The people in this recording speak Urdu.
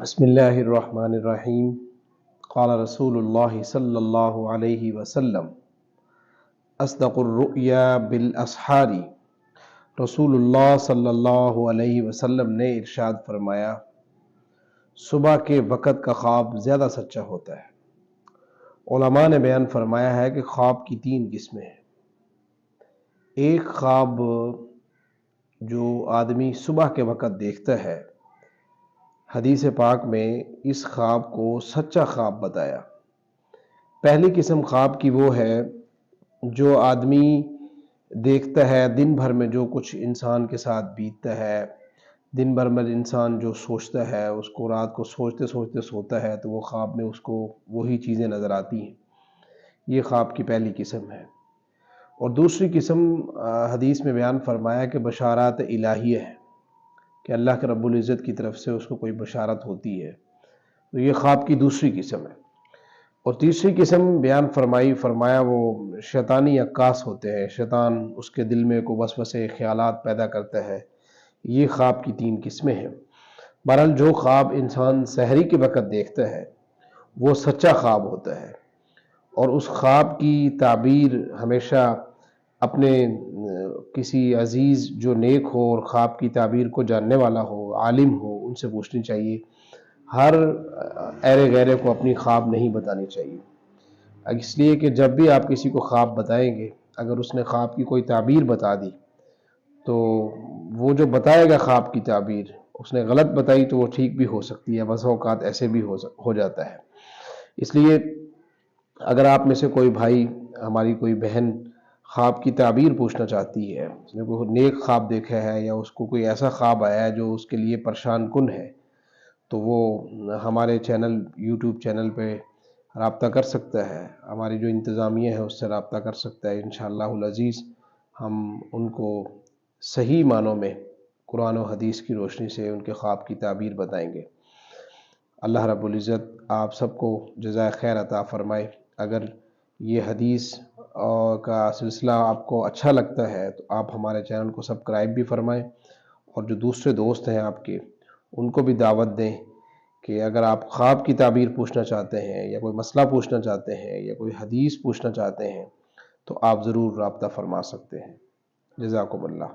بسم اللہ الرحمن الرحیم قال رسول اللہ صلی اللہ علیہ وسلم اصدق الرؤیا بالاسحار۔ رسول اللہ صلی اللہ علیہ وسلم نے ارشاد فرمایا، صبح کے وقت کا خواب زیادہ سچا ہوتا ہے۔ علماء نے بیان فرمایا ہے کہ خواب کی 3 قسمیں ہیں۔ ایک خواب جو آدمی صبح کے وقت دیکھتا ہے، حدیث پاک میں اس خواب کو سچا خواب بتایا۔ پہلی قسم خواب کی وہ ہے جو آدمی دیکھتا ہے دن بھر میں جو کچھ انسان کے ساتھ بیتتا ہے، دن بھر میں انسان جو سوچتا ہے اس کو رات کو سوچتے سوچتے سوتا ہے تو وہ خواب میں اس کو وہی چیزیں نظر آتی ہیں۔ یہ خواب کی پہلی قسم ہے۔ اور دوسری قسم حدیث میں بیان فرمایا کہ بشارات الہیہ ہے، کہ اللہ کے رب العزت کی طرف سے اس کو کوئی بشارت ہوتی ہے، تو یہ خواب کی دوسری قسم ہے۔ اور تیسری قسم بیان فرمایا وہ شیطانی عکاس ہوتے ہیں، شیطان اس کے دل میں کو وسوسے خیالات پیدا کرتا ہے۔ یہ خواب کی 3 قسمیں ہیں۔ بہرحال جو خواب انسان سحری کے وقت دیکھتا ہے وہ سچا خواب ہوتا ہے، اور اس خواب کی تعبیر ہمیشہ اپنے کسی عزیز جو نیک ہو اور خواب کی تعبیر کو جاننے والا ہو، عالم ہو، ان سے پوچھنی چاہیے۔ ہر ایرے غیرے کو اپنی خواب نہیں بتانی چاہیے، اس لیے کہ جب بھی آپ کسی کو خواب بتائیں گے، اگر اس نے خواب کی کوئی تعبیر بتا دی تو وہ جو بتائے گا خواب کی تعبیر اس نے غلط بتائی تو وہ ٹھیک بھی ہو سکتی ہے، بعض اوقات ایسے بھی ہو جاتا ہے۔ اس لیے اگر آپ میں سے کوئی بھائی، ہماری کوئی بہن خواب کی تعبیر پوچھنا چاہتی ہے، اس نے کوئی نیک خواب دیکھا ہے یا اس کو کوئی ایسا خواب آیا ہے جو اس کے لیے پریشان کن ہے، تو وہ ہمارے یوٹیوب چینل پہ رابطہ کر سکتا ہے، ہماری جو انتظامیہ ہے اس سے رابطہ کر سکتا ہے۔ انشاءاللہ العزیز ہم ان کو صحیح معنوں میں قرآن و حدیث کی روشنی سے ان کے خواب کی تعبیر بتائیں گے۔ اللہ رب العزت آپ سب کو جزائے خیر عطا فرمائے۔ اگر یہ حدیث کا سلسلہ آپ کو اچھا لگتا ہے تو آپ ہمارے چینل کو سبسکرائب بھی فرمائیں، اور جو دوسرے دوست ہیں آپ کے ان کو بھی دعوت دیں کہ اگر آپ خواب کی تعبیر پوچھنا چاہتے ہیں یا کوئی مسئلہ پوچھنا چاہتے ہیں یا کوئی حدیث پوچھنا چاہتے ہیں تو آپ ضرور رابطہ فرما سکتے ہیں۔ جزاکم اللہ۔